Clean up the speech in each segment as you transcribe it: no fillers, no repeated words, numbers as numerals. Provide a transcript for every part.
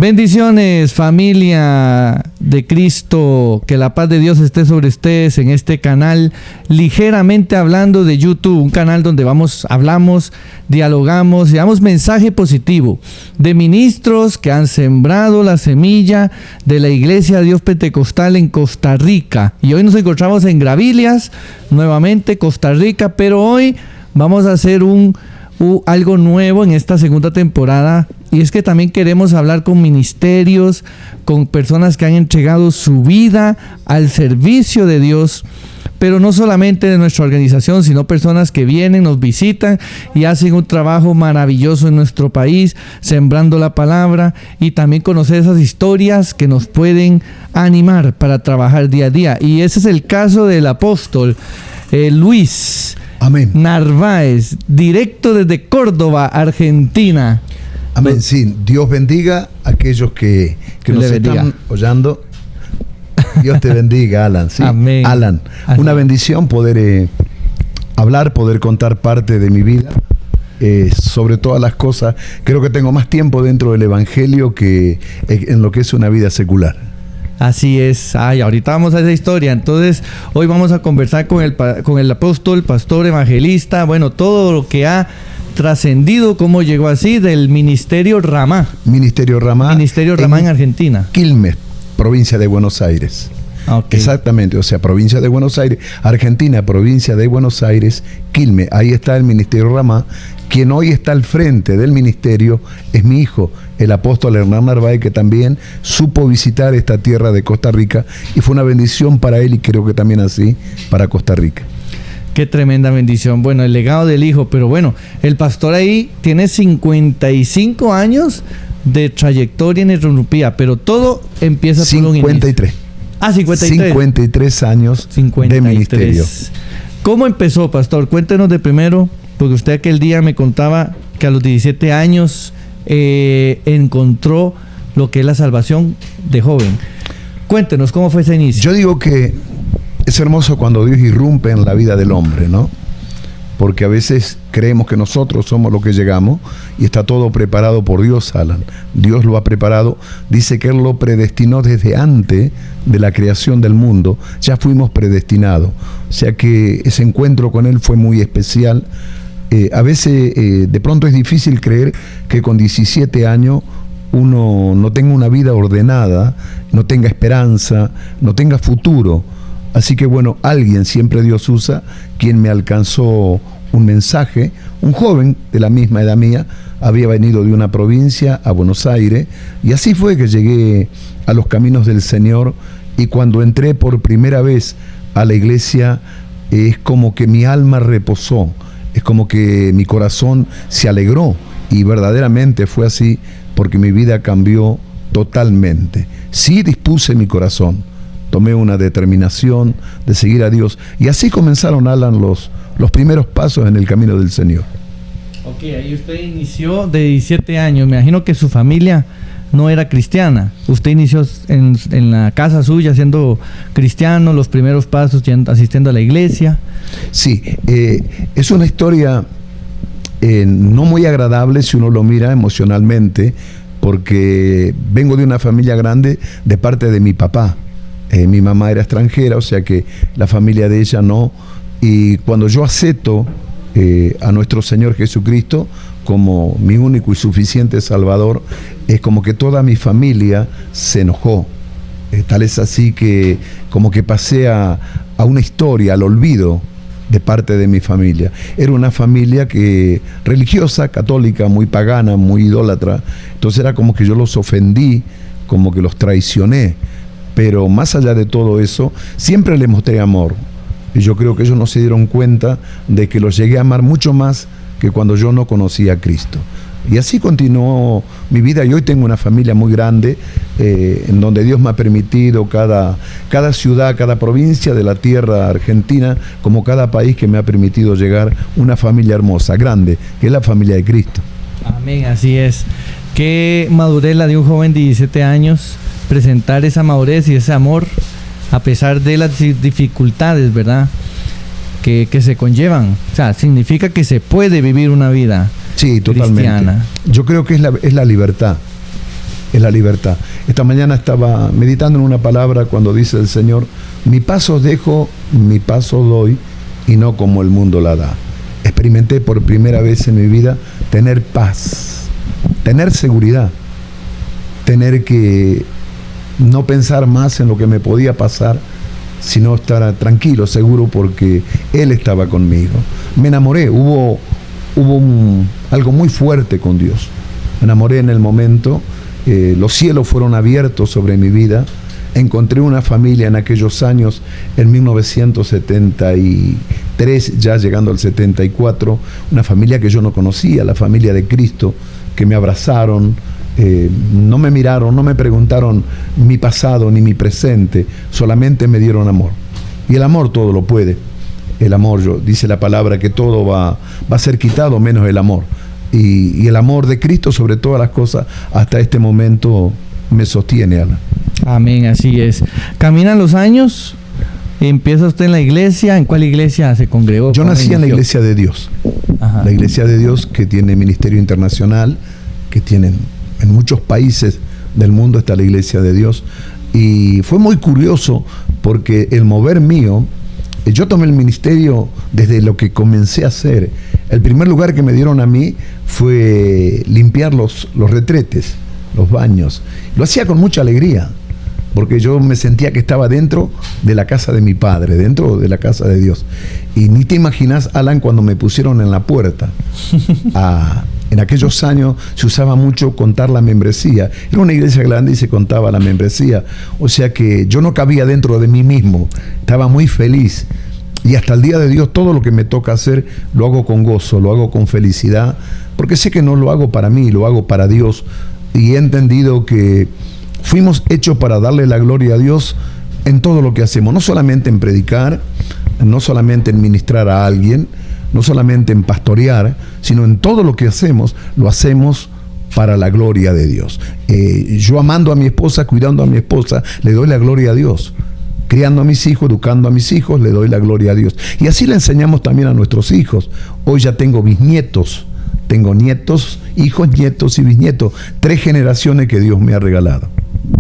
Bendiciones, familia de Cristo, que la paz de Dios esté sobre ustedes en este canal Ligeramente Hablando de YouTube, un canal donde hablamos, dialogamos y damos mensaje positivo de ministros que han sembrado la semilla de la Iglesia de Dios Pentecostal en Costa Rica. Y hoy nos encontramos en Gravilias, nuevamente Costa Rica, pero hoy vamos a hacer algo nuevo en esta segunda temporada, y es que también queremos hablar con ministerios, con personas que han entregado su vida al servicio de Dios, pero no solamente de nuestra organización, sino personas que vienen, nos visitan y hacen un trabajo maravilloso en nuestro país, sembrando la palabra, y también conocer esas historias que nos pueden animar para trabajar día a día. Y ese es el caso del apóstol Luis Amén. Narváez, directo desde Córdoba, Argentina. Amén, sí. Dios bendiga a aquellos que nos están oyendo. Dios te bendiga, Alan. ¿Sí? Amén. Alan, una bendición poder hablar, poder contar parte de mi vida. Sobre todas las cosas, creo que tengo más tiempo dentro del Evangelio que en lo que es una vida secular. Así es. Ahorita vamos a esa historia. Entonces, hoy vamos a conversar con el apóstol, pastor, evangelista, bueno, todo lo que ha trascendido, cómo llegó así, del Ministerio Ramá. Ministerio Ramá en Argentina. Quilmes, provincia de Buenos Aires. Okay. Exactamente, o sea, provincia de Buenos Aires, Argentina, provincia de Buenos Aires, Quilmes. Ahí está el Ministerio Ramá. Quien hoy está al frente del ministerio es mi hijo, el apóstol Hernán Narváez, que también supo visitar esta tierra de Costa Rica, y fue una bendición para él, y creo que también así para Costa Rica. Qué tremenda bendición. Bueno, el legado del hijo, pero bueno, el pastor ahí tiene 55 años de trayectoria ininterrumpida, pero todo empieza por un inicio. 53. 53 años 53 de ministerio. ¿Cómo empezó, pastor? Cuéntenos de primero, porque usted aquel día me contaba que a los 17 años encontró lo que es la salvación de joven. Cuéntenos cómo fue ese inicio. Yo digo que es hermoso cuando Dios irrumpe en la vida del hombre, ¿no? Porque a veces creemos que nosotros somos lo que llegamos y está todo preparado por Dios, Alan. Dios lo ha preparado. Dice que Él lo predestinó desde antes de la creación del mundo. Ya fuimos predestinados. O sea que ese encuentro con Él fue muy especial. A veces de pronto es difícil creer que con 17 años uno no tenga una vida ordenada, no tenga esperanza, no tenga futuro. Así que bueno, alguien siempre Dios usa, quien me alcanzó un mensaje, un joven de la misma edad mía, había venido de una provincia a Buenos Aires, y así fue que llegué a los caminos del Señor, y cuando entré por primera vez a la iglesia, es como que mi alma reposó, es como que mi corazón se alegró, y verdaderamente fue así, porque mi vida cambió totalmente. Sí dispuse mi corazón, tomé una determinación de seguir a Dios, y así comenzaron, Alan, los primeros pasos en el camino del Señor. Ok, ahí usted inició de 17 años. Me imagino que su familia no era cristiana. Usted inició en la casa suya siendo cristiano, los primeros pasos asistiendo a la iglesia. Sí, es una historia no muy agradable si uno lo mira emocionalmente, porque vengo de una familia grande de parte de mi papá. Mi mamá era extranjera, o sea que la familia de ella no. Y cuando yo acepto a nuestro Señor Jesucristo como mi único y suficiente Salvador, es como que toda mi familia se enojó. Tal es así que como que pasé a una historia, al olvido de parte de mi familia. Era una familia religiosa, católica, muy pagana, muy idólatra. Entonces era como que yo los ofendí, como que los traicioné. Pero más allá de todo eso, siempre les mostré amor. Y yo creo que ellos no se dieron cuenta de que los llegué a amar mucho más que cuando yo no conocía a Cristo. Y así continuó mi vida, y hoy tengo una familia muy grande, en donde Dios me ha permitido cada ciudad, cada provincia de la tierra argentina, como cada país que me ha permitido llegar, una familia hermosa, grande, que es la familia de Cristo. Amén, así es. Qué madurez la de un joven de 17 años, presentar esa madurez y ese amor a pesar de las dificultades, ¿verdad?, que se conllevan. O sea, significa que se puede vivir una vida sí, totalmente cristiana. Yo creo que es la libertad. es la libertad. Esta mañana estaba meditando en una palabra cuando dice el Señor: mi paso os dejo, mi paso os doy, y no como el mundo la da. Experimenté por primera vez en mi vida tener paz, tener seguridad, tener que no pensar más en lo que me podía pasar, sino estar tranquilo, seguro, porque Él estaba conmigo. Me enamoré, hubo algo muy fuerte con Dios. Me enamoré en el momento, los cielos fueron abiertos sobre mi vida. Encontré una familia en aquellos años, en 1973, ya llegando al 74, una familia que yo no conocía, la familia de Cristo, que me abrazaron, no me miraron, no me preguntaron mi pasado ni mi presente, solamente me dieron amor. Y el amor todo lo puede. El amor, dice la palabra, que todo va a ser quitado menos el amor. Y el amor de Cristo sobre todas las cosas, hasta este momento me sostiene, Alan. Amén, así es. Caminan los años, empieza usted en la iglesia. ¿En cuál iglesia se congregó? Yo nací en la Iglesia de Dios. Ajá. La Iglesia de Dios, que tiene ministerio internacional, que tienen en muchos países del mundo está la Iglesia de Dios. Y fue muy curioso porque el mover mío, yo tomé el ministerio desde lo que comencé a hacer. El primer lugar que me dieron a mí fue limpiar los retretes, los baños. Lo hacía con mucha alegría, porque yo me sentía que estaba dentro de la casa de mi padre, dentro de la casa de Dios. Y ni te imaginas, Alan, cuando me pusieron en la puerta. En aquellos años se usaba mucho contar la membresía. Era una iglesia grande y se contaba la membresía. O sea que yo no cabía dentro de mí mismo. Estaba muy feliz. Y hasta el día de Dios, todo lo que me toca hacer, lo hago con gozo, lo hago con felicidad, porque sé que no lo hago para mí, lo hago para Dios. Y he entendido que fuimos hechos para darle la gloria a Dios en todo lo que hacemos, no solamente en predicar, no solamente en ministrar a alguien, no solamente en pastorear, sino en todo lo que hacemos, lo hacemos para la gloria de Dios. Yo amando a mi esposa, cuidando a mi esposa, le doy la gloria a Dios. Criando a mis hijos, educando a mis hijos, le doy la gloria a Dios. Y así le enseñamos también a nuestros hijos. Hoy ya tengo bisnietos, tengo nietos, hijos, nietos y bisnietos. 3 generaciones que Dios me ha regalado.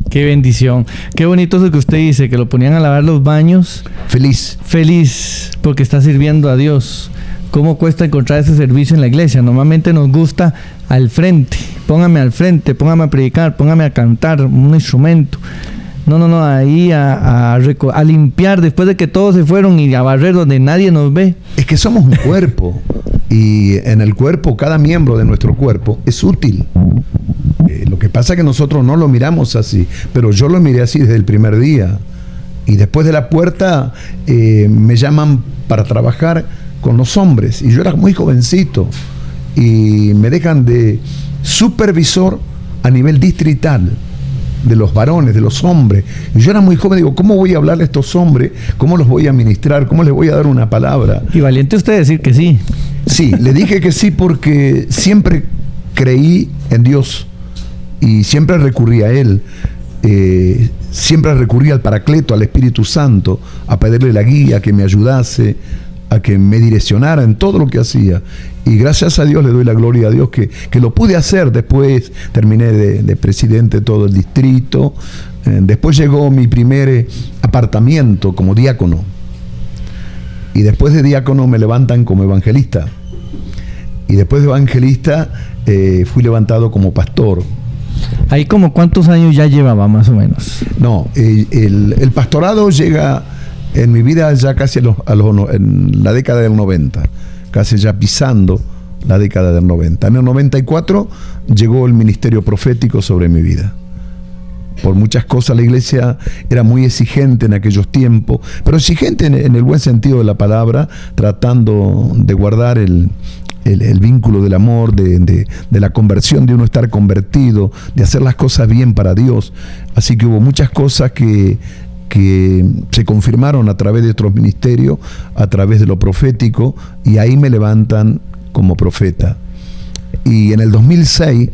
Qué bendición. Qué bonito eso que usted dice, que lo ponían a lavar los baños. Feliz. Feliz, porque está sirviendo a Dios. ¿Cómo cuesta encontrar ese servicio en la iglesia? Normalmente nos gusta al frente. Póngame al frente, póngame a predicar, póngame a cantar un instrumento. No, ahí a limpiar después de que todos se fueron y a barrer donde nadie nos ve. Es que somos un cuerpo y en el cuerpo, cada miembro de nuestro cuerpo es útil. Lo que pasa es que nosotros no lo miramos así, pero yo lo miré así desde el primer día. Y después de la puerta me llaman para trabajar con los hombres y yo era muy jovencito y me dejan de supervisor a nivel distrital de los varones, de los hombres. Y yo era muy joven, digo, ¿cómo voy a hablarle a estos hombres? ¿Cómo los voy a ministrar? ¿Cómo les voy a dar una palabra? Y valiente usted decir que sí. Sí, le dije que sí porque siempre creí en Dios y siempre recurrí a Él. Siempre recurrí al Paracleto, al Espíritu Santo, a pedirle la guía, que me ayudase, a que me direccionara en todo lo que hacía. Y gracias a Dios le doy la gloria a Dios que lo pude hacer. Después terminé de presidente de todo el distrito. Después llegó mi primer apartamiento como diácono. Y después de diácono me levantan como evangelista. Y después de evangelista fui levantado como pastor. ¿Ahí como cuántos años ya llevaba más o menos? No, el pastorado llega en mi vida ya casi en la década del 90, casi ya pisando la década del 90. En el 94 llegó el ministerio profético sobre mi vida. Por muchas cosas la iglesia era muy exigente en aquellos tiempos, pero exigente en el buen sentido de la palabra, tratando de guardar el vínculo del amor, de la conversión, de uno estar convertido, de hacer las cosas bien para Dios. Así que hubo muchas cosas que se confirmaron a través de otros ministerios, a través de lo profético, y ahí me levantan como profeta. Y en el 2006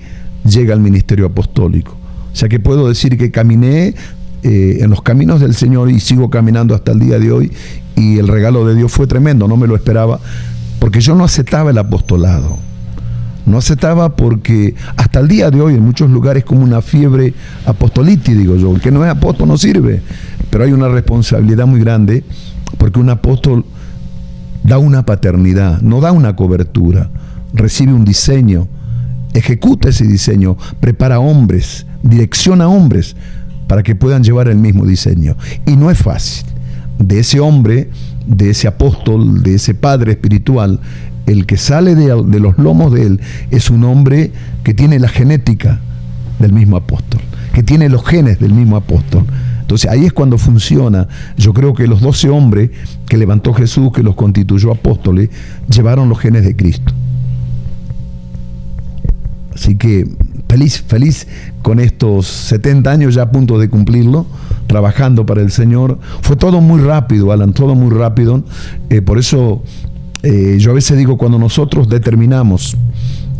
llega el ministerio apostólico. O sea que puedo decir que caminé en los caminos del Señor y sigo caminando hasta el día de hoy, y el regalo de Dios fue tremendo, no me lo esperaba, porque yo no aceptaba el apostolado. No aceptaba porque hasta el día de hoy en muchos lugares como una fiebre apostolitis, digo yo. El que no es apóstol no sirve. Pero hay una responsabilidad muy grande porque un apóstol da una paternidad, no da una cobertura, recibe un diseño, ejecuta ese diseño, prepara hombres, direcciona hombres para que puedan llevar el mismo diseño. Y no es fácil. De ese hombre, de ese apóstol, de ese padre espiritual, el que sale de los lomos de él es un hombre que tiene la genética del mismo apóstol, que tiene los genes del mismo apóstol. Entonces ahí es cuando funciona. Yo creo que los 12 hombres que levantó Jesús, que los constituyó apóstoles, llevaron los genes de Cristo. Así que feliz con estos 70 años ya a punto de cumplirlo, trabajando para el Señor. Fue todo muy rápido, Alan, todo muy rápido. Por eso yo a veces digo, cuando nosotros determinamos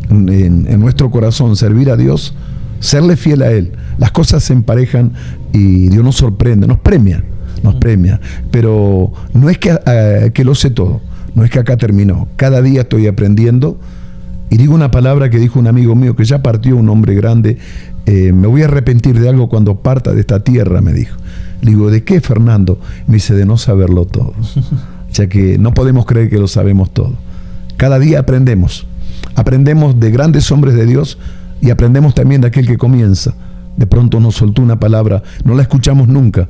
en nuestro corazón servir a Dios, serle fiel a Él, las cosas se emparejan y Dios nos sorprende, nos premia. Pero no es que lo sé todo, no es que acá terminó. Cada día estoy aprendiendo. Y digo una palabra que dijo un amigo mío que ya partió, un hombre grande: me voy a arrepentir de algo cuando parta de esta tierra, me dijo. Le digo, ¿de qué, Fernando? Me dice, de no saberlo todo. O sea que no podemos creer que lo sabemos todo. Cada día aprendemos de grandes hombres de Dios y aprendemos también de aquel que comienza. De pronto nos soltó una palabra, no la escuchamos nunca,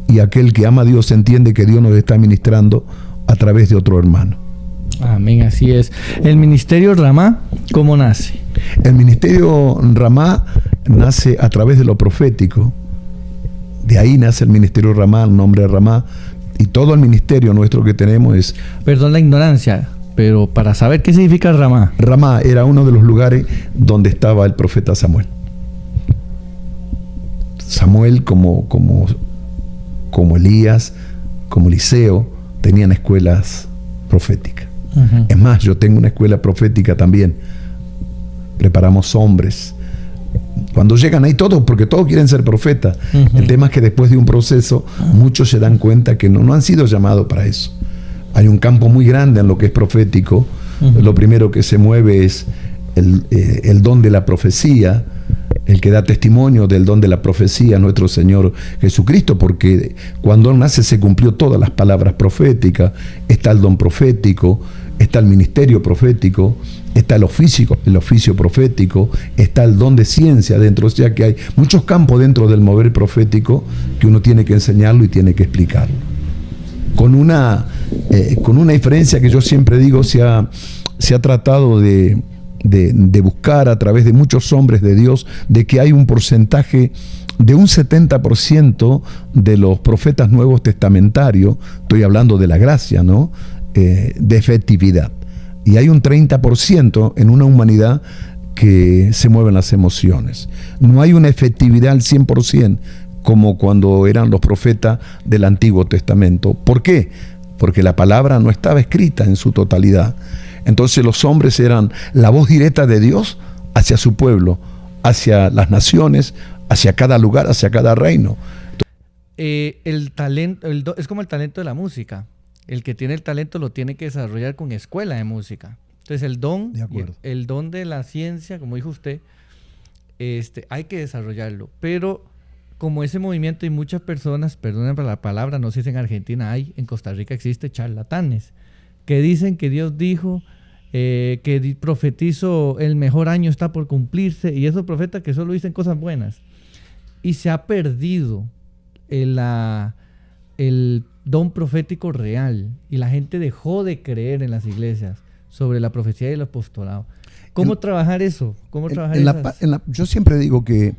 y aquel que ama a Dios entiende que Dios nos está ministrando a través de otro hermano. Amén, así es. El ministerio Ramá, ¿cómo nace? El ministerio Ramá nace a través de lo profético. De ahí nace el ministerio Ramá, el nombre Ramá, y todo el ministerio nuestro que tenemos es... Perdón la ignorancia, pero para saber qué significa Ramá. Ramá era uno de los lugares donde estaba el profeta Samuel. Samuel como Elías, como Eliseo, tenían escuelas proféticas. Uh-huh. Es más, yo tengo una escuela profética también. Preparamos hombres. Cuando llegan ahí todos, porque todos quieren ser profetas. Uh-huh. El tema es que después de un proceso, muchos se dan cuenta que no han sido llamados para eso. Hay un campo muy grande en lo que es profético. Uh-huh. Lo primero que se mueve es el don de la profecía. El que da testimonio del don de la profecía, nuestro Señor Jesucristo, porque cuando Él nace se cumplió todas las palabras proféticas. Está el don profético, está el ministerio profético, está el oficio profético, está el don de ciencia dentro. O sea que hay muchos campos dentro del mover profético que uno tiene que enseñarlo y tiene que explicarlo. Con una diferencia que yo siempre digo, se ha tratado de buscar a través de muchos hombres de Dios, de que hay un porcentaje de un 70% de los profetas nuevos testamentarios, estoy hablando de la gracia, ¿no? De efectividad. Y hay un 30% en una humanidad que se mueven las emociones. No hay una efectividad al 100% como cuando eran los profetas del Antiguo Testamento. ¿Por qué? Porque la palabra no estaba escrita en su totalidad. Entonces los hombres eran la voz directa de Dios hacia su pueblo, hacia las naciones, hacia cada lugar, hacia cada reino. El talento, es como el talento de la música. El que tiene el talento lo tiene que desarrollar con escuela de música. Entonces el don de la ciencia, como dijo usted, hay que desarrollarlo. Pero como ese movimiento hay muchas personas, perdonen por la palabra, no sé si en Argentina hay, en Costa Rica existe charlatanes, que dicen que Dios dijo, que profetizo el mejor año está por cumplirse, y esos profetas que solo dicen cosas buenas. Y se ha perdido el don profético real, y la gente dejó de creer en las iglesias sobre la profecía y el apostolado. ¿Cómo trabajar eso? Yo siempre digo que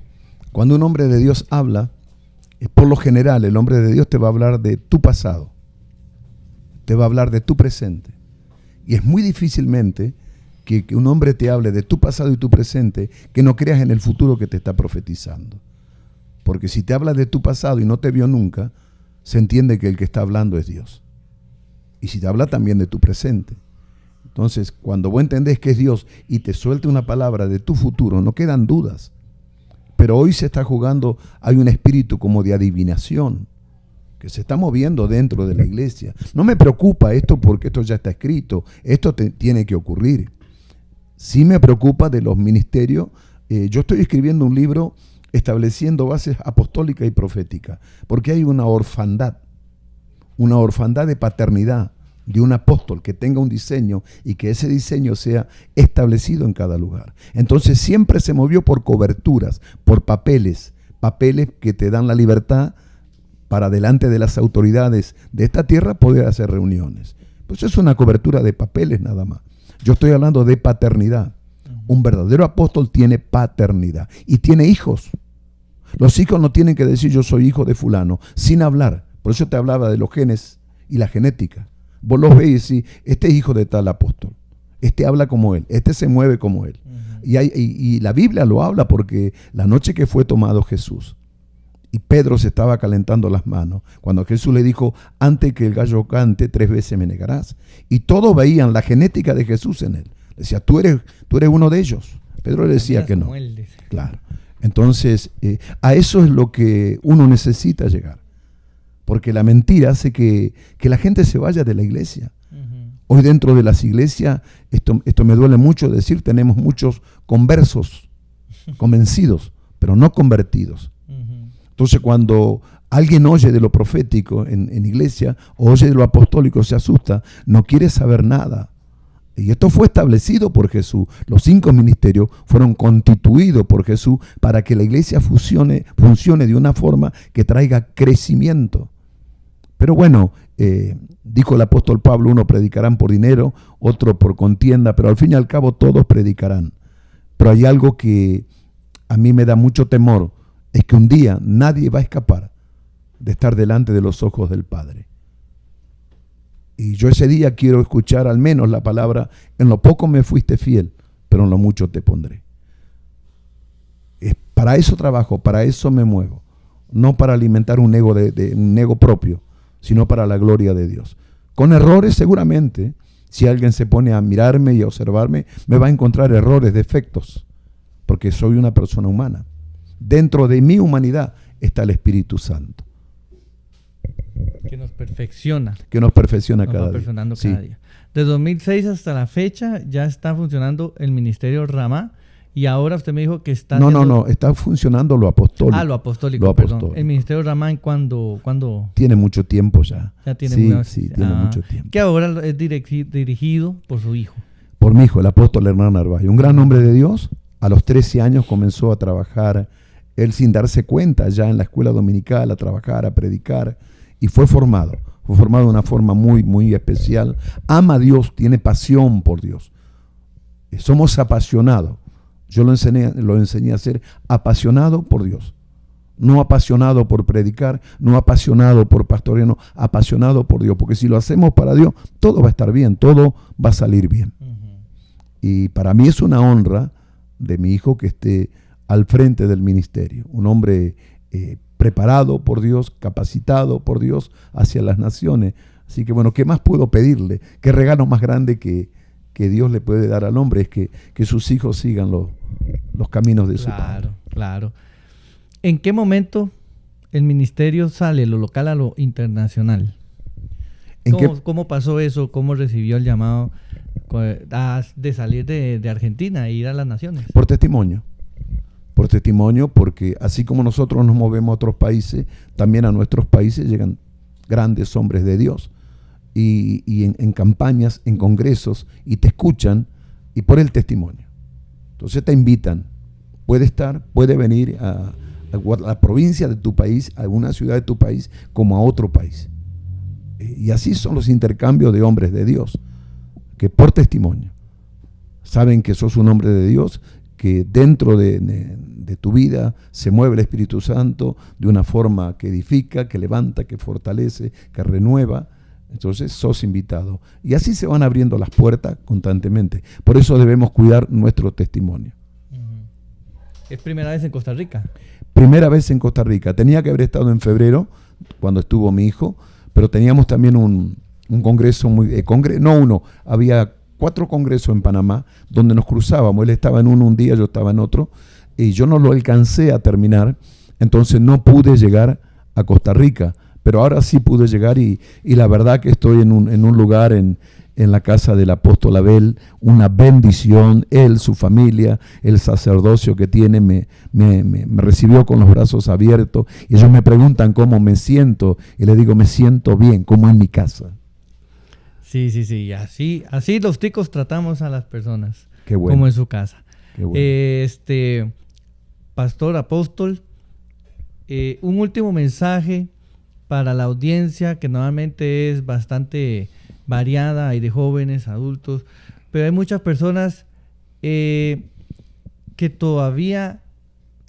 cuando un hombre de Dios habla, por lo general el hombre de Dios te va a hablar de tu pasado, te va a hablar de tu presente. Y es muy difícilmente que un hombre te hable de tu pasado y tu presente que no creas en el futuro que te está profetizando. Porque si te habla de tu pasado y no te vio nunca, se entiende que el que está hablando es Dios. Y si te habla también de tu presente. Entonces, cuando vos entendés que es Dios y te suelta una palabra de tu futuro, no quedan dudas. Pero hoy se está jugando, hay un espíritu como de adivinación que se está moviendo dentro de la iglesia. No me preocupa esto porque esto ya está escrito, esto tiene que ocurrir. Sí me preocupa de los ministerios. Yo estoy escribiendo un libro estableciendo bases apostólicas y proféticas, porque hay una orfandad de paternidad de un apóstol que tenga un diseño y que ese diseño sea establecido en cada lugar. Entonces siempre se movió por coberturas, por papeles que te dan la libertad para delante de las autoridades de esta tierra poder hacer reuniones. Pues es una cobertura de papeles nada más. Yo estoy hablando de paternidad. Un verdadero apóstol tiene paternidad y tiene hijos. Los hijos no tienen que decir yo soy hijo de fulano, sin hablar. Por eso te hablaba de los genes y la genética. Vos los veis y decís, este es hijo de tal apóstol. Este habla como él, este se mueve como él. Y la Biblia lo habla porque la noche que fue tomado Jesús y Pedro se estaba calentando las manos, cuando Jesús le dijo, antes que el gallo cante, 3 veces me negarás. Y todos veían la genética de Jesús en él. Decía, tú eres uno de ellos. Pedro le decía que no. Claro. Entonces, a eso es lo que uno necesita llegar. Porque la mentira hace que la gente se vaya de la iglesia. Hoy dentro de las iglesias, esto me duele mucho decir, tenemos muchos conversos, convencidos, pero no convertidos. Entonces cuando alguien oye de lo profético en iglesia, o oye de lo apostólico, se asusta, no quiere saber nada. Y esto fue establecido por Jesús. Los 5 ministerios fueron constituidos por Jesús para que la iglesia funcione de una forma que traiga crecimiento. Pero bueno, dijo el apóstol Pablo, uno predicarán por dinero, otro por contienda, pero al fin y al cabo todos predicarán. Pero hay algo que a mí me da mucho temor, es que un día nadie va a escapar de estar delante de los ojos del Padre. Y yo ese día quiero escuchar al menos la palabra, en lo poco me fuiste fiel, pero en lo mucho te pondré. Para eso trabajo, para eso me muevo. No para alimentar un ego propio, sino para la gloria de Dios. Con errores seguramente, si alguien se pone a mirarme y a observarme, me va a encontrar errores, defectos, porque soy una persona humana. Dentro de mi humanidad está el Espíritu Santo. Que nos perfecciona. Que nos perfecciona nos cada va perfeccionando día. cada día. De 2006 hasta la fecha ya está funcionando el Ministerio Ramá y ahora usted me dijo que está... No, está funcionando lo apostólico. Lo apostólico, perdón. El Ministerio Ramá, ¿en cuándo? Tiene mucho tiempo ya. Ya tiene tiene mucho tiempo. Que ahora es dirigido por su hijo. Por mi hijo, el apóstol Hernán Narváez. Un gran hombre de Dios. A los 13 años comenzó a trabajar, él sin darse cuenta, ya en la escuela dominical, a trabajar, a predicar, y fue formado de una forma muy, muy especial. Ama a Dios, tiene pasión por Dios. Somos apasionados. Yo lo enseñé a ser apasionado por Dios. No apasionado por predicar, no apasionado por pastorear, no, apasionado por Dios. Porque si lo hacemos para Dios, todo va a estar bien, todo va a salir bien. Y para mí es una honra de mi hijo que esté al frente del ministerio. Un hombre preparado por Dios, capacitado por Dios hacia las naciones. Así que bueno, ¿qué más puedo pedirle? ¿Qué regalo más grande que Dios le puede dar al hombre? Es que sus hijos sigan los caminos de su padre. Claro. ¿En qué momento el ministerio sale lo local a lo internacional? ¿Cómo pasó eso? ¿Cómo recibió el llamado de salir de Argentina e ir a las naciones? Por testimonio, porque así como nosotros nos movemos a otros países, también a nuestros países llegan grandes hombres de Dios y en campañas, en congresos, y te escuchan, y por el testimonio. Entonces te invitan, puede venir a la provincia de tu país, a una ciudad de tu país, como a otro país. Y así son los intercambios de hombres de Dios, que por testimonio saben que sos un hombre de Dios, que dentro de tu vida se mueve el Espíritu Santo de una forma que edifica, que levanta, que fortalece, que renueva. Entonces sos invitado. Y así se van abriendo las puertas constantemente. Por eso debemos cuidar nuestro testimonio. ¿Es primera vez en Costa Rica? Primera vez en Costa Rica. Tenía que haber estado en febrero, cuando estuvo mi hijo, pero teníamos también un congreso había 4 congresos en Panamá donde nos cruzábamos. Él estaba en uno un día, yo estaba en otro, y yo no lo alcancé a terminar, entonces no pude llegar a Costa Rica, pero ahora sí pude llegar y la verdad que estoy en un lugar en en la casa del apóstol Abel, una bendición. Él, su familia, el sacerdocio que tiene, me recibió con los brazos abiertos. Y ellos me preguntan cómo me siento. Y les digo, me siento bien, como en mi casa. Sí. Así los ticos tratamos a las personas. Qué bueno. Como en su casa. Qué bueno. Pastor, apóstol, un último mensaje para la audiencia, que normalmente es bastante variada, hay de jóvenes, adultos, pero hay muchas personas que todavía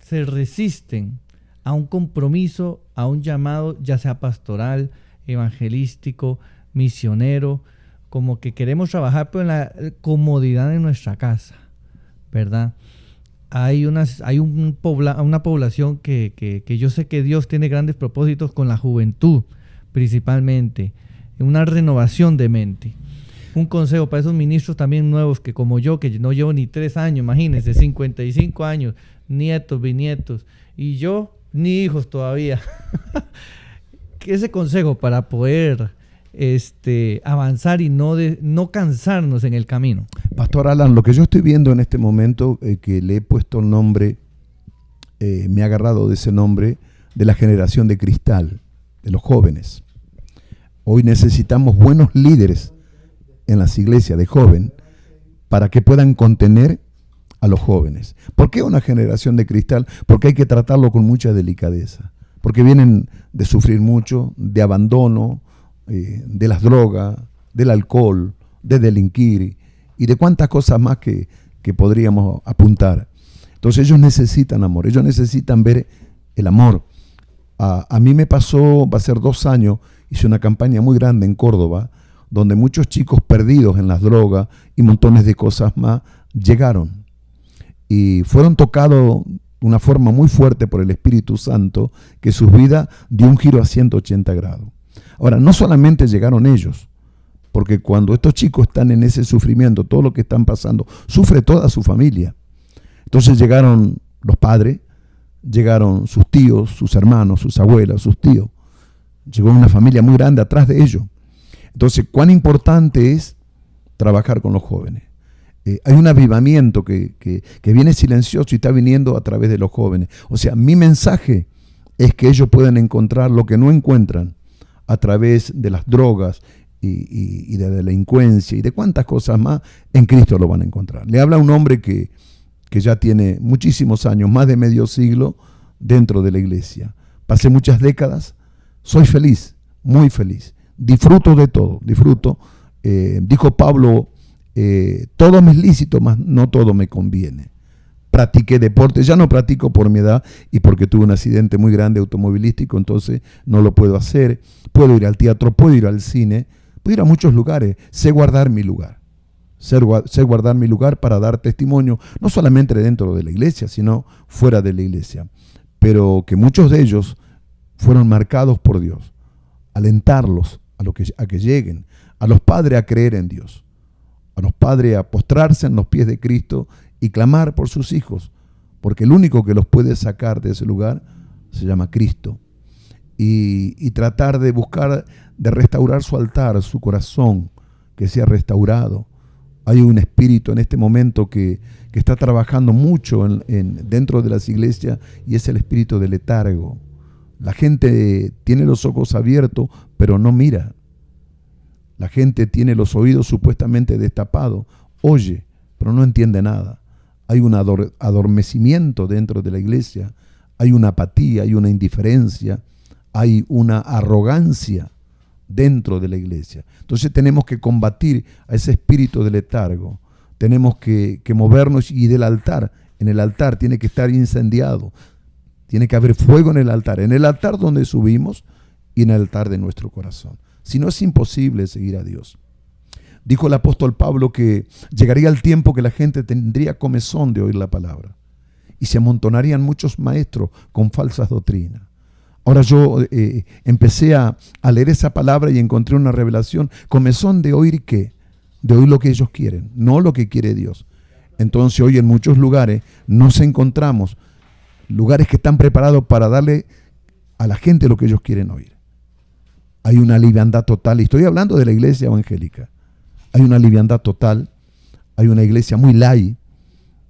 se resisten a un compromiso, a un llamado, ya sea pastoral, evangelístico, misionero, como que queremos trabajar pero en la comodidad de nuestra casa, ¿verdad? Hay una población que yo sé que Dios tiene grandes propósitos con la juventud, principalmente, una renovación de mente. Un consejo para esos ministros también nuevos que como yo, que no llevo ni 3 años, imagínense, 55 años, nietos, bisnietos, y yo ni hijos todavía. Ese consejo para poder avanzar y no cansarnos en el camino. Pastor Alan, lo que yo estoy viendo en este momento, que le he puesto el nombre, me ha agarrado de ese nombre, de la generación de cristal, de los jóvenes. Hoy necesitamos buenos líderes en las iglesias de joven para que puedan contener a los jóvenes. ¿Por qué una generación de cristal? Porque hay que tratarlo con mucha delicadeza. Porque vienen de sufrir mucho, de abandono, de las drogas, del alcohol, de delinquir y de cuántas cosas más que podríamos apuntar. Entonces ellos necesitan amor, ellos necesitan ver el amor. A mí me pasó, va a ser 2 años, hice una campaña muy grande en Córdoba, donde muchos chicos perdidos en las drogas y montones de cosas más llegaron. Y fueron tocados de una forma muy fuerte por el Espíritu Santo, que su vida dio un giro a 180 grados. Ahora, no solamente llegaron ellos, porque cuando estos chicos están en ese sufrimiento, todo lo que están pasando, sufre toda su familia. Entonces llegaron los padres, llegaron sus tíos, sus hermanos, sus abuelas, sus tíos. Llegó una familia muy grande atrás de ellos. Entonces, cuán importante es trabajar con los jóvenes. Hay un avivamiento que viene silencioso y está viniendo a través de los jóvenes. O sea, mi mensaje es que ellos puedan encontrar lo que no encuentran a través de las drogas y de la delincuencia y de cuántas cosas más. En Cristo lo van a encontrar. Le habla un hombre que ya tiene muchísimos años, más de medio siglo dentro de la iglesia. Pasé muchas décadas, soy feliz, muy feliz. Disfruto de todo, disfruto. Dijo Pablo, todo me es lícito, mas no todo me conviene. Practiqué deporte, ya no practico por mi edad y porque tuve un accidente muy grande automovilístico, entonces no lo puedo hacer. Puedo ir al teatro, puedo ir al cine, puedo ir a muchos lugares. Sé guardar mi lugar. Sé guardar mi lugar para dar testimonio, no solamente dentro de la iglesia, sino fuera de la iglesia. Pero que muchos de ellos fueron marcados por Dios. Alentarlos a que lleguen, a los padres a creer en Dios, a los padres a postrarse en los pies de Cristo y clamar por sus hijos, porque el único que los puede sacar de ese lugar se llama Cristo. Y tratar de buscar, de restaurar su altar, su corazón, que sea restaurado. Hay un espíritu en este momento que está trabajando mucho dentro de las iglesias y es el espíritu de letargo. La gente tiene los ojos abiertos, pero no mira. La gente tiene los oídos supuestamente destapados, oye, pero no entiende nada. Hay un adormecimiento dentro de la iglesia, hay una apatía, hay una indiferencia, hay una arrogancia dentro de la iglesia. Entonces tenemos que combatir a ese espíritu de letargo. Tenemos que movernos y del altar, en el altar tiene que estar incendiado. Tiene que haber fuego en el altar donde subimos y en el altar de nuestro corazón. Si no, es imposible seguir a Dios. Dijo el apóstol Pablo que llegaría el tiempo que la gente tendría comezón de oír la palabra y se amontonarían muchos maestros con falsas doctrinas. Ahora yo empecé a leer esa palabra y encontré una revelación. Comezón de oír ¿qué? De oír lo que ellos quieren, no lo que quiere Dios. Entonces hoy en muchos lugares nos encontramos lugares que están preparados para darle a la gente lo que ellos quieren oír. Hay una liviandad total, y estoy hablando de la iglesia evangélica. hay una liviandad total, hay una iglesia muy light.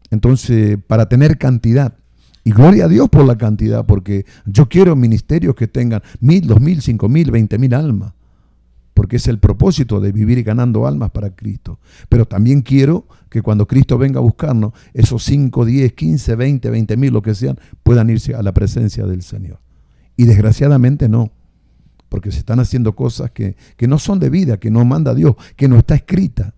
Entonces, para tener cantidad, y gloria a Dios por la cantidad, porque yo quiero ministerios que tengan 1,000, 2,000, 5,000, 20,000 almas, porque es el propósito de vivir ganando almas para Cristo. Pero también quiero que cuando Cristo venga a buscarnos, esos 5, 10, 15, 20,000, lo que sean, puedan irse a la presencia del Señor. Y desgraciadamente no, porque se están haciendo cosas que no son de vida, que no manda Dios, que no está escrita.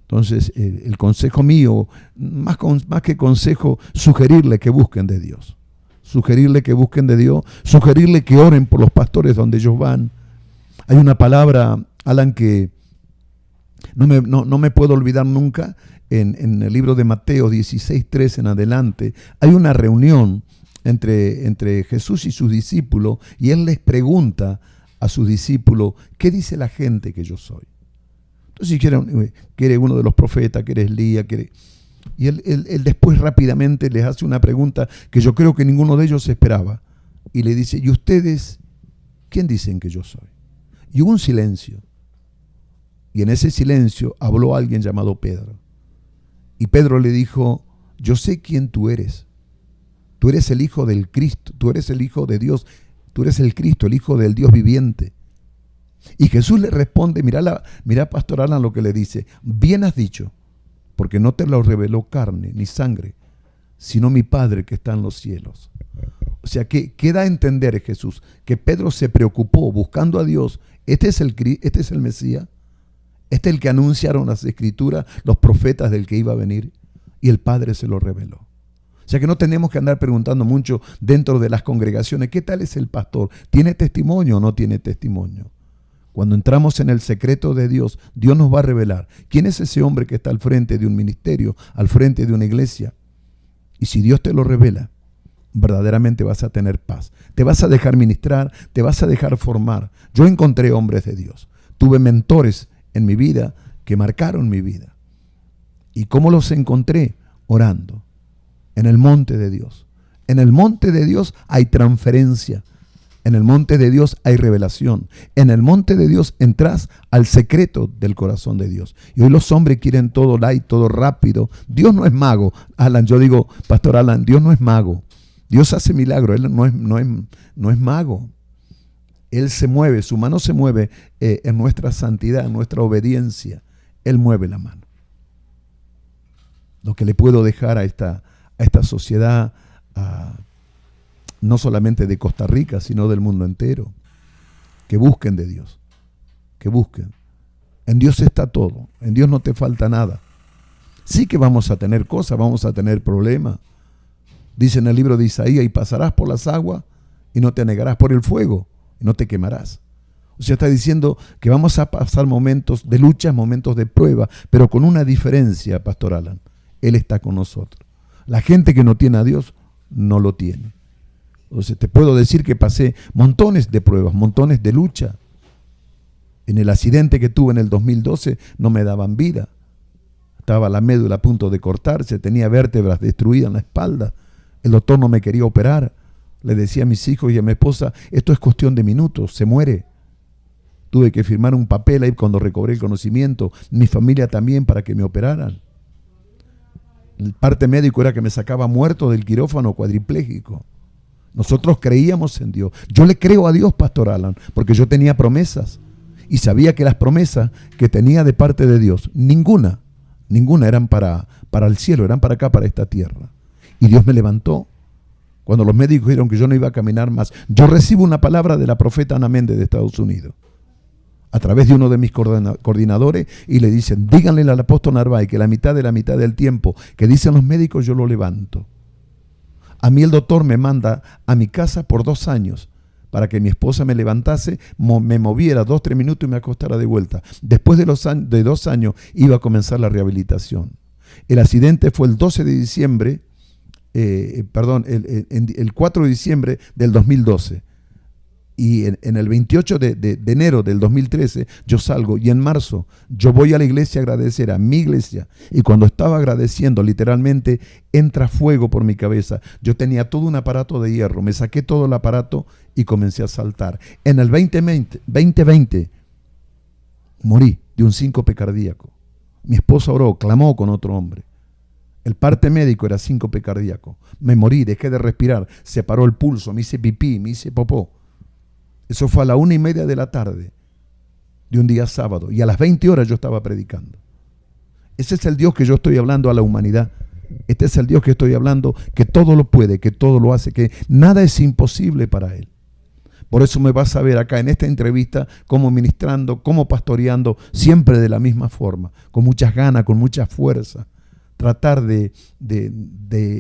Entonces, el consejo mío, más que consejo, sugerirle que busquen de Dios. Sugerirle que busquen de Dios, sugerirle que oren por los pastores donde ellos van. Hay una palabra, Alan, que no me puedo olvidar nunca. En el libro de Mateo 16:3 en adelante, hay una reunión entre Jesús y sus discípulos, y Él les pregunta a sus discípulos, ¿qué dice la gente que yo soy? Entonces, que eres uno de los profetas, que eres Elías, y él después rápidamente les hace una pregunta que yo creo que ninguno de ellos esperaba. Y le dice, ¿y ustedes quién dicen que yo soy? Y hubo un silencio. Y en ese silencio habló alguien llamado Pedro. Y Pedro le dijo, yo sé quién tú eres. Tú eres el Hijo del Cristo, tú eres el Hijo de Dios, tú eres el Cristo, el Hijo del Dios viviente. Y Jesús le responde, mira Pastor Alan lo que le dice, bien has dicho, porque no te lo reveló carne ni sangre, sino mi Padre que está en los cielos. O sea, que da a entender Jesús que Pedro se preocupó buscando a Dios. Este es el Mesías, este es el que anunciaron las Escrituras, los profetas del que iba a venir, y el Padre se lo reveló. O sea que no tenemos que andar preguntando mucho dentro de las congregaciones, ¿qué tal es el pastor? ¿Tiene testimonio o no tiene testimonio? Cuando entramos en el secreto de Dios, Dios nos va a revelar quién es ese hombre que está al frente de un ministerio, al frente de una iglesia. Y si Dios te lo revela, verdaderamente vas a tener paz. Te vas a dejar ministrar, te vas a dejar formar. Yo encontré hombres de Dios. Tuve mentores en mi vida que marcaron mi vida. ¿Y cómo los encontré? Orando. En el monte de Dios. En el monte de Dios hay transferencia. En el monte de Dios hay revelación. En el monte de Dios entras al secreto del corazón de Dios. Y hoy los hombres quieren todo light, todo rápido. Dios no es mago. Alan, yo digo, Pastor Alan, Dios no es mago. Dios hace milagros. Él no es mago. Él se mueve, su mano se mueve en nuestra santidad, en nuestra obediencia. Él mueve la mano. Lo que le puedo dejar a esta sociedad, no solamente de Costa Rica, sino del mundo entero, que busquen de Dios, que busquen. En Dios está todo, en Dios no te falta nada. Sí que vamos a tener cosas, vamos a tener problemas. Dice en el libro de Isaías, y pasarás por las aguas y no te anegarás, por el fuego y no te quemarás. O sea, está diciendo que vamos a pasar momentos de lucha, momentos de prueba, pero con una diferencia, Pastor Alan. Él está con nosotros. La gente que no tiene a Dios, no lo tiene. Entonces te puedo decir que pasé montones de pruebas, montones de lucha. En el accidente que tuve en el 2012 no me daban vida. Estaba la médula a punto de cortarse, tenía vértebras destruidas en la espalda. El doctor no me quería operar. Le decía a mis hijos y a mi esposa, esto es cuestión de minutos, se muere. Tuve que firmar un papel ahí cuando recobré el conocimiento, mi familia también, para que me operaran. El parte médico era que me sacaba muerto del quirófano, cuadripléjico. Nosotros creíamos en Dios. Yo le creo a Dios, Pastor Alan, porque yo tenía promesas. Y sabía que las promesas que tenía de parte de Dios, ninguna eran para el cielo, eran para acá, para esta tierra. Y Dios me levantó. Cuando los médicos dijeron que yo no iba a caminar más, yo recibo una palabra de la profeta Ana Méndez de Estados Unidos, a través de uno de mis coordinadores, y le dicen, díganle al apóstol Narváez que la mitad del tiempo que dicen los médicos yo lo levanto. A mí el doctor me manda a mi casa por 2 años para que mi esposa me levantase, me moviera 2-3 minutos y me acostara de vuelta. Después de 2 años iba a comenzar la rehabilitación. El accidente fue el 12 de diciembre, el 4 de diciembre del 2012. Y en el 28 de enero del 2013 yo salgo, y en marzo yo voy a la iglesia a agradecer, a mi iglesia. Y cuando estaba agradeciendo, literalmente entra fuego por mi cabeza. Yo tenía todo un aparato de hierro, me saqué todo el aparato y comencé a saltar. En el 2020 morí, de un síncope cardíaco. Mi esposa oró, clamó con otro hombre. El parte médico era síncope cardíaco. Me morí, dejé de respirar, se paró el pulso, me hice pipí, me hice popó. Eso fue a la 1:30 de la tarde de un día sábado, y a las 20 horas yo estaba predicando. Ese es el Dios que yo estoy hablando a la humanidad. Este es el Dios que estoy hablando, que todo lo puede, que todo lo hace, que nada es imposible para Él. Por eso me vas a ver acá en esta entrevista como ministrando, como pastoreando, siempre de la misma forma, con muchas ganas, con mucha fuerza. Tratar de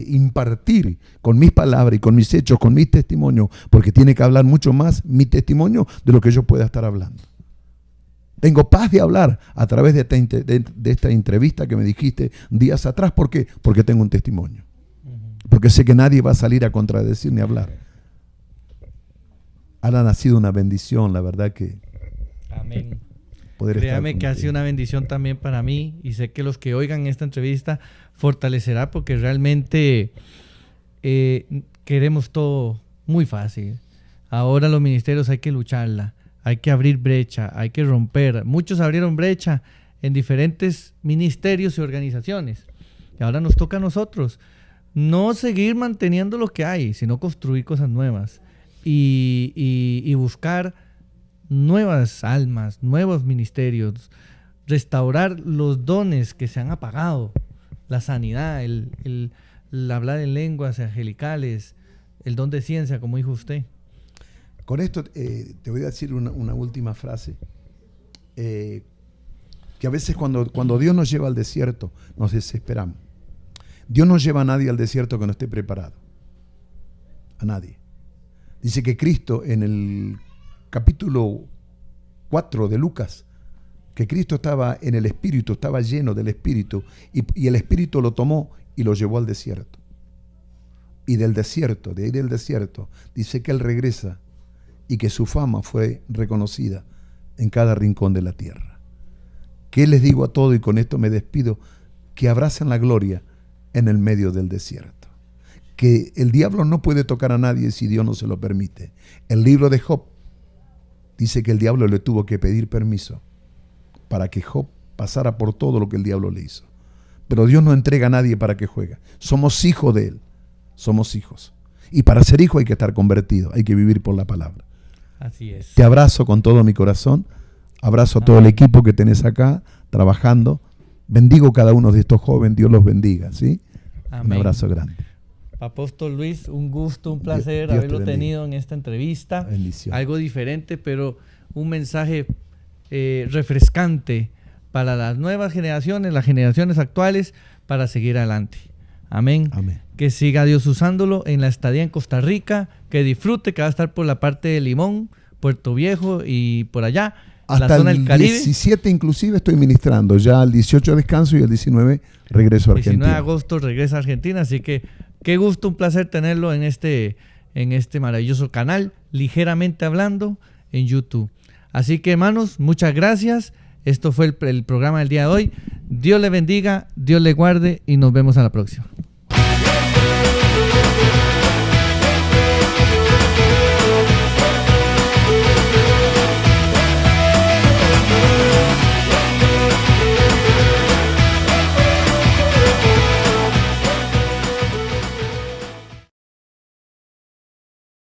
impartir con mis palabras y con mis hechos, con mis testimonios, porque tiene que hablar mucho más mi testimonio de lo que yo pueda estar hablando. Tengo paz de hablar a través de esta entrevista que me dijiste días atrás. ¿Por qué? Porque tengo un testimonio. Porque sé que nadie va a salir a contradecir ni a hablar. Alan, ha sido una bendición, la verdad que... Amén. Créame que ha sido una bendición también para mí, y sé que los que oigan esta entrevista fortalecerá, porque realmente queremos todo muy fácil. Ahora los ministerios hay que lucharla, hay que abrir brecha, hay que romper. Muchos abrieron brecha en diferentes ministerios y organizaciones, y ahora nos toca a nosotros no seguir manteniendo lo que hay, sino construir cosas nuevas y buscar nuevas almas, nuevos ministerios, restaurar los dones que se han apagado, la sanidad, el hablar en lenguas angelicales, el don de ciencia, como dijo usted. Con esto te voy a decir una última frase, que a veces cuando Dios nos lleva al desierto, nos desesperamos. Dios no lleva a nadie al desierto que no esté preparado, a nadie. Dice que Cristo en el capítulo 4 de Lucas, que Cristo estaba en el Espíritu, estaba lleno del Espíritu, y el Espíritu lo tomó y lo llevó al desierto. Y de ahí del desierto, dice que Él regresa y que su fama fue reconocida en cada rincón de la tierra. ¿Qué les digo a todos? Y con esto me despido: que abracen la gloria en el medio del desierto. Que el diablo no puede tocar a nadie si Dios no se lo permite. El libro de Job dice que el diablo le tuvo que pedir permiso para que Job pasara por todo lo que el diablo le hizo. Pero Dios no entrega a nadie para que juegue. Somos hijos de Él. Somos hijos. Y para ser hijo hay que estar convertido. Hay que vivir por la palabra. Así es. Te abrazo con todo mi corazón. Abrazo a todo el equipo que tenés acá trabajando. Bendigo cada uno de estos jóvenes. Dios los bendiga, ¿sí? Amén. Un abrazo grande. Apóstol Luis, un gusto, un placer haberlo tenido en esta entrevista. Bendición. Algo diferente, pero un mensaje refrescante para las nuevas generaciones, las generaciones actuales, para seguir adelante. Amén. Amén. Que siga Dios usándolo en la estadía en Costa Rica, que disfrute, que va a estar por la parte de Limón, Puerto Viejo y por allá, hasta la zona del Caribe. 17 inclusive estoy ministrando, ya el 18 descanso y el 19 regreso a Argentina. 19 de agosto regresa a Argentina, así que qué gusto, un placer tenerlo en este maravilloso canal, Ligeramente Hablando, en YouTube. Así que, hermanos, muchas gracias. Esto fue el programa del día de hoy. Dios le bendiga, Dios le guarde y nos vemos a la próxima.